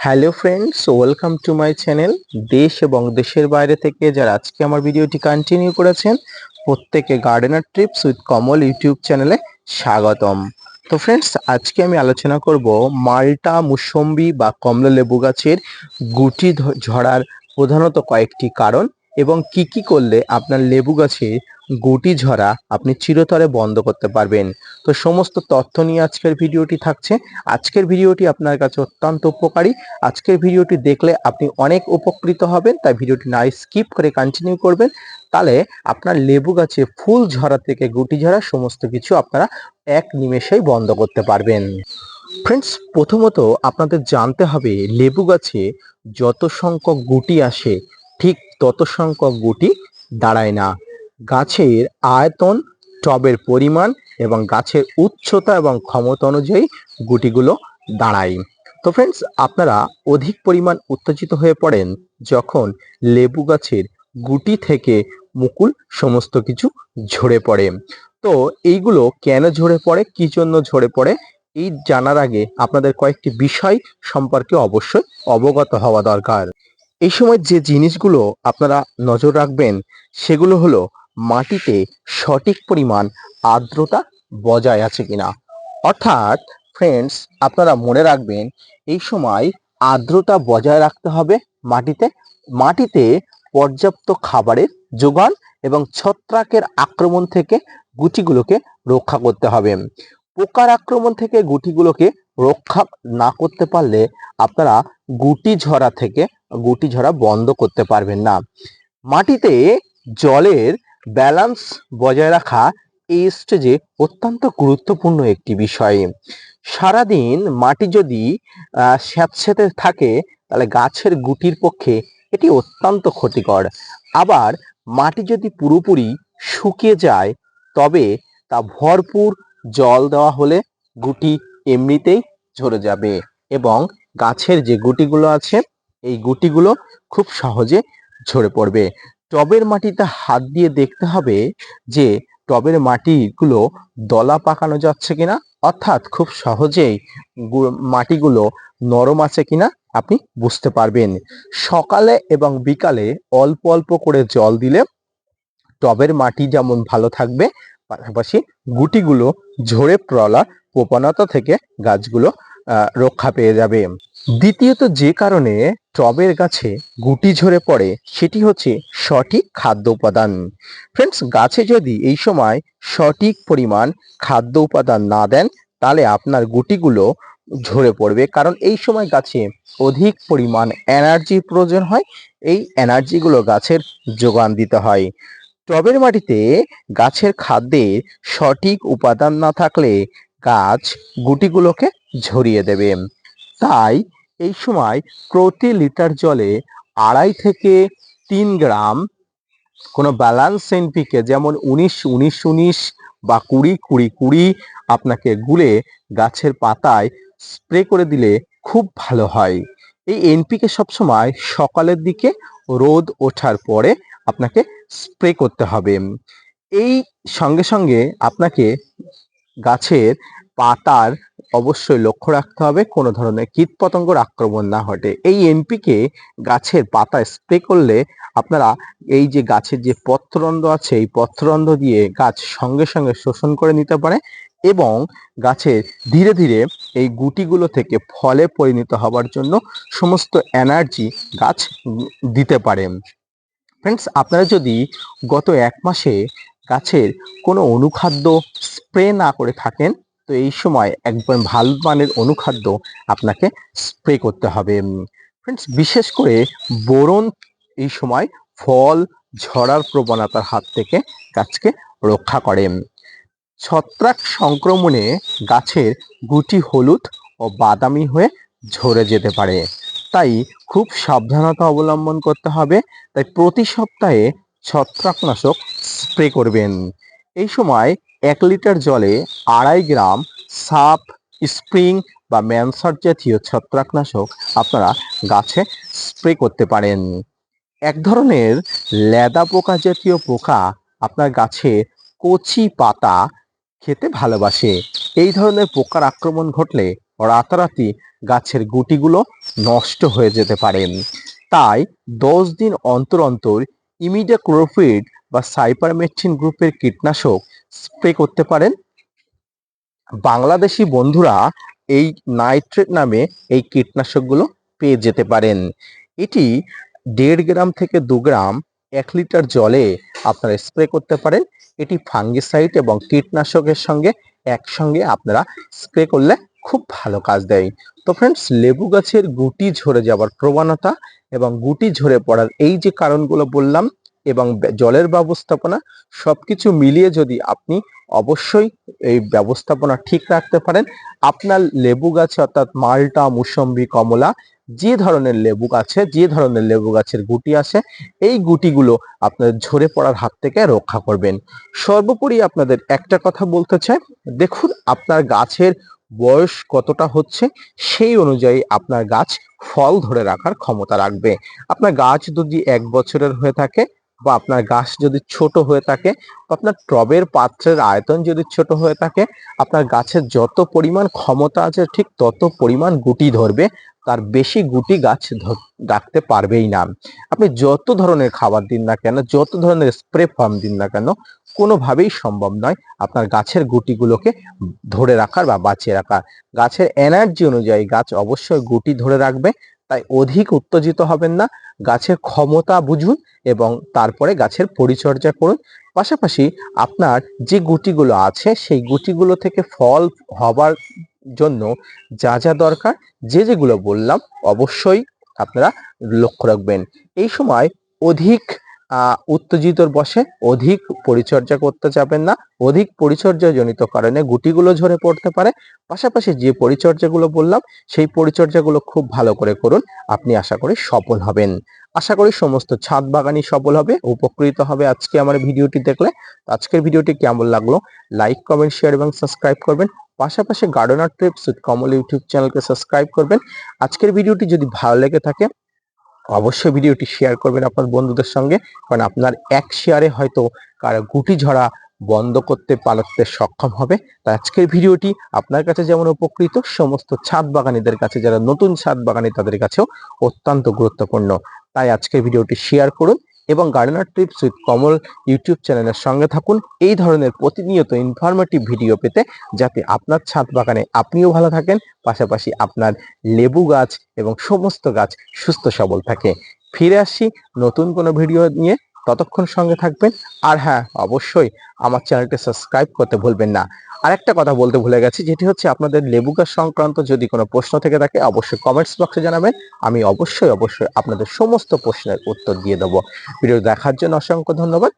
Hello friends, welcome to my channel. দেশ এবং দেশের বাইরে থেকে যারা আজকে আমার ভিডিওটি কন্টিনিউ করেছেন প্রত্যেকে gardener TRIPS with Kamal YouTube চ্যানেলে স্বাগতম। তো ফ্রেন্ডস, আজকে আমি আলোচনা করব মাল্টা, মুসম্বি বা কমলা লেবু গাছের গুটি ঝরার প্রধানত কয়েকটি কারণ এবং কি কি করলে আপনার লেবু গাছে গুটি ঝরা আপনি চিরতরে বন্ধ করতে পারবেন। তো সমস্ত তথ্য নিয়ে আজকের ভিডিওটি থাকছে। আজকের ভিডিওটি আপনার কাছে অত্যন্ত উপকারী। আজকের ভিডিওটি দেখলে আপনি অনেক উপকৃত হবেন, তাই ভিডিওটি না স্কিপ করে কন্টিনিউ করবেন। তাহলে আপনার লেবু গাছে ফুল ঝরা থেকে গুটি ঝরা সমস্ত কিছু আপনারা এক নিমেষেই বন্ধ করতে পারবেন। ফ্রেন্ডস, প্রথমত আপনাদের জানতে হবে লেবু গাছে যত সংখ্যক গুটি আসে ঠিক তত সংখ্যক গুটি দাঁড়ায় না। গাছের আয়তন, টবের পরিমাণ এবং গাছের উচ্চতা এবং ক্ষমতা অনুযায়ী গুটিগুলো দাঁড়ায়। তো ফ্রেন্ডস, আপনারা অধিক পরিমাণ উত্তেজিত হয়ে পড়েন যখন লেবু গাছের গুটি থেকে মুকুল সমস্ত কিছু ঝরে পড়ে। তো এইগুলো কেন ঝরে পড়ে, কি জন্য ঝরে পড়ে, এই জানার আগে আপনাদের কয়েকটি বিষয় সম্পর্কে অবশ্যই অবগত হওয়া দরকার। এই সময় যে জিনিসগুলো আপনারা নজর রাখবেন সেগুলো হলো মাটিতে সঠিক পরিমাণ আর্দ্রতা বজায় আছে কিনা। অর্থাৎ ফ্রেন্ডস, আপনারা মনে রাখবেন এই সময় আর্দ্রতা বজায় রাখতে হবে মাটিতে। মাটিতে পর্যাপ্ত খাবারের যোগান এবং ছত্রাকের আক্রমণ থেকে গুটিগুলোকে রক্ষা করতে হবে। পোকার আক্রমণ থেকে গুটিগুলোকে রক্ষা না করতে পারলে আপনারা গুটি ঝরা বন্ধ করতে পারবেন না। মাটিতে জলের ব্যালেন্স বজায় রাখা এই স্টেজে অত্যন্ত গুরুত্বপূর্ণ একটি বিষয়। সারাদিন মাটি যদি স্যাঁতসেঁতে থাকে তাহলে গাছের গুটির পক্ষে এটি অত্যন্ত ক্ষতিকর। আবার মাটি যদি পুরোপুরি শুকিয়ে যায় তবে তা ভরপুর জল দেওয়া হলে গুটি এমনিতেই ঝরে যাবে এবং গাছের যে গুটিগুলো আছে এই গুটিগুলো খুব সহজে ঝরে পড়বে। টবের মাটিতে হাত দিয়ে দেখতে হবে যে টবের মাটিগুলো দলা পাকানো যাচ্ছে কিনা, অর্থাৎ খুব সহজেই মাটিগুলো নরম আছে কিনা আপনি বুঝতে পারবেন। সকালে এবং বিকালে অল্প অল্প করে জল দিলে টবের মাটি যেমন ভালো থাকবে, পাশাপাশি গুটিগুলো ঝরে পড়ার প্রবণতা থেকে গাছগুলো রক্ষা পেয়ে যাবে। দ্বিতীয়ত যে কারণে টবের গাছে গুটি ঝরে পড়ে সেটি হচ্ছে সঠিক খাদ্য উপাদান। ফ্রেন্ডস, গাছে যদি এই সময় সঠিক পরিমাণ খাদ্য উপাদান না দেন তাহলে আপনার গুটিগুলো ঝরে পড়বে, কারণ এই সময় গাছে অধিক পরিমাণ এনার্জির প্রয়োজন হয়। এই এনার্জিগুলো গাছের যোগান দিতে হয়। টবের মাটিতে গাছের খাদ্যের সঠিক উপাদান না থাকলে গাছ গুটিগুলোকে ঝরিয়ে দেবে। তাই এই সময় প্রতি লিটার জলে 2.5 থেকে 3 গ্রাম কোনো ব্যালান্স এনপিকে যেমন 19-19-19 বা 20-20-20 আপনাকে গুলে গাছের পাতায় স্প্রে করে দিলে খুব ভালো হয়। এই এনপিকে সবসময় সকালের দিকে রোদ ওঠার পরে আপনাকে স্প্রে করতে হবে। এই সঙ্গে সঙ্গে আপনাকে গাছের পাতার অবশ্যই লক্ষ্য রাখতে হবে কোনো ধরনের কীটপতঙ্গর আক্রমণ না ঘটে। এই এনপিকে গাছের পাতায় স্প্রে করলে আপনারা এই যে গাছের যে পত্ররন্ধ্র আছে এই পত্ররন্ধ্র দিয়ে গাছ সঙ্গে সঙ্গে শোষণ করে নিতে পারে এবং গাছের ধীরে ধীরে এই গুটিগুলো থেকে ফলে পরিণত হবার জন্য সমস্ত এনার্জি গাছ দিতে পারে। ফ্রেন্ডস, আপনারা যদি গত 1 মাসে গাছের কোনো অনুখাদ্য স্প্রে না করে থাকেন তো এই সময় একদম ভালো মানের অনুখাদ্য আপনাকে স্প্রে করতে হবে। ফ্রেন্ডস, বিশেষ করে বোরন এই সময় ফল ঝরার প্রবণতার হাত থেকে গাছকে রক্ষা করে। ছত্রাক সংক্রমণে গাছের গুটি হলুদ ও বাদামি হয়ে ঝরে যেতে পারে, তাই খুব সাবধানতা অবলম্বন করতে হবে। তাই প্রতি সপ্তাহে ছত্রাকনাশক স্প্রে করবেন। এই সময় 1 লিটার জলে 2.5 গ্রাম সাপ, স্প্রিং বা ম্যানসার জাতীয় ছত্রাকনাশক আপনারা গাছে স্প্রে করতে পারেন। এক ধরনের লেদা পোকা জাতীয় পোকা আপনার গাছে কচি পাতা খেতে ভালোবাসে। এই ধরনের পোকার আক্রমণ ঘটলে রাতারাতি গাছের গুটিগুলো নষ্ট হয়ে যেতে পারে। তাই 10 দিন অন্তর অন্তর ইমিডাক্লোপিড বা সাইপারমেথ্রিন গ্রুপের কীটনাশক স্প্রে করতে পারেন। বাংলাদেশি বন্ধুরা এই নাইট্রেট নামে এই কীটনাশকগুলো পেয়ে যেতে পারেন। এটি 1.5 গ্রাম থেকে 2 গ্রাম 1 লিটার জলে আপনারা স্প্রে করতে পারেন। এটি ফাঙ্গিসাইড এবং কীটনাশকের সঙ্গে একসঙ্গে আপনারা স্প্রে করলে খুব ভালো কাজ দেয়। তো ফ্রেন্ডস, লেবু গাছের গুটি ঝরে যাওয়ার প্রবণতা এবং গুটি ঝরে পড়ার এই যে কারণগুলো বললাম এবং জলের ব্যবস্থাপনা সবকিছু মিলিয়ে যদি আপনি অবশ্যই এই ব্যবস্থাপনা ঠিক রাখতে পারেন, আপনার লেবু গাছে অর্থাৎ মালটা, মুসম্বি, কমলা যে ধরনের লেবু গাছে যে ধরনের লেবু গাছের গুটি আসে এই গুটিগুলো আপনার ঝরে পড়ার হাত থেকে রক্ষা করবেন। সর্বোপরি আপনাদের একটা কথা বলতে চাই, দেখুন আপনার গাছের বয়স কতটা হচ্ছে সেই অনুযায়ী আপনার গাছ ফল ধরে রাখার ক্ষমতা রাখবে। আপনার গাছ যদি 1 বছরের হয়ে থাকে বা আপনার গাছ যদি ছোট হয়ে থাকে বা আপনার টবের পাত্রের আয়তন যদি ছোট হয়ে থাকে, আপনার গাছের যত পরিমাণ ক্ষমতা আছে ঠিক তত পরিমাণ গুটি ধরবে, তার বেশি গুটি গাছ রাখতে পারবেই না। আপনি যত ধরনের খাবার দিন না কেন, যত ধরনের স্প্রে ফার্ম দিন না কেন, কোনোভাবেই সম্ভব নয় আপনার গাছের গুটিগুলোকে ধরে রাখার বা বাঁচিয়ে রাখার। গাছের এনার্জি অনুযায়ী গাছ অবশ্যই গুটি ধরে রাখবে, তাই অধিক উত্তেজিত হবেন না। গাছের ক্ষমতা বুঝুন এবং তারপরে গাছের পরিচর্যা করুন। পাশাপাশি আপনার যে গুটিগুলো আছে সেই গুটিগুলো থেকে ফল হবার জন্য যা যা দরকার, যেগুলো বললাম অবশ্যই আপনারা লক্ষ্য রাখবেন। এই সময় অধিক উত্তেজিতর বশে অধিক পরিচর্যা করতে যাবেন না। অধিক পরিচর্যা জনিত কারণে গুটিগুলো ঝরে পড়তে পারে। পাশাপাশি যে পরিচর্যাগুলো বললাম সেই পরিচর্যাগুলো খুব ভালো করে করুন, আপনি আশা করি সফল হবেন। আশা করি সমস্ত ছাদ বাগানই সফল হবে, উপকৃত হবে আজকে আমার ভিডিওটি দেখলে। আজকের ভিডিওটি কেমন লাগলো লাইক, কমেন্ট, শেয়ার এবং সাবস্ক্রাইব করবেন। পাশাপাশি gardener tips with Kamal YouTube চ্যানেলকে সাবস্ক্রাইব করবেন। আজকের ভিডিওটি যদি ভালো লেগে থাকে অবশ্যই ভিডিওটি শেয়ার করবেন আপনার বন্ধুদের সঙ্গে, কারণ আপনার এক শেয়ারে হয়তো কারো গুটি ঝরা বন্ধ করতে পারতে সক্ষম হবে। তাই আজকের ভিডিওটি আপনার কাছে যেমন উপকৃত, সমস্ত ছাদ বাগানীদের কাছে, যারা নতুন ছাদ বাগানী তাদের কাছেও অত্যন্ত গুরুত্বপূর্ণ। তাই আজকের ভিডিওটি শেয়ার করুন এবং gardener tips with Kamal YouTube চ্যানেলের সঙ্গে থাকুন এই ধরনের প্রতিনিয়ত ইনফরমেটিভ ভিডিও পেতে, যাতে আপনার ছাদ বাগানে আপনিও ভালো থাকেন, পাশাপাশি আপনার লেবু গাছ এবং সমস্ত গাছ সুস্থ সবল থাকে। ফিরে আসছি নতুন কোনো ভিডিও নিয়ে, ততক্ষণ সঙ্গে থাকবেন। আর হ্যাঁ, অবশ্যই আমার চ্যানেলটি সাবস্ক্রাইব করতে ভুলবেন না। আর একটা কথা বলতে ভুলে গেছি, যেটি হচ্ছে আপনাদের লেবু গাছ সংক্রান্ত যদি কোনো প্রশ্ন থেকে থাকে অবশ্যই কমেন্টস বক্সে জানাবেন। আমি অবশ্যই আপনাদের সমস্ত প্রশ্নের উত্তর দিয়ে দেবো। ভিডিও দেখার জন্য অসংখ্য ধন্যবাদ।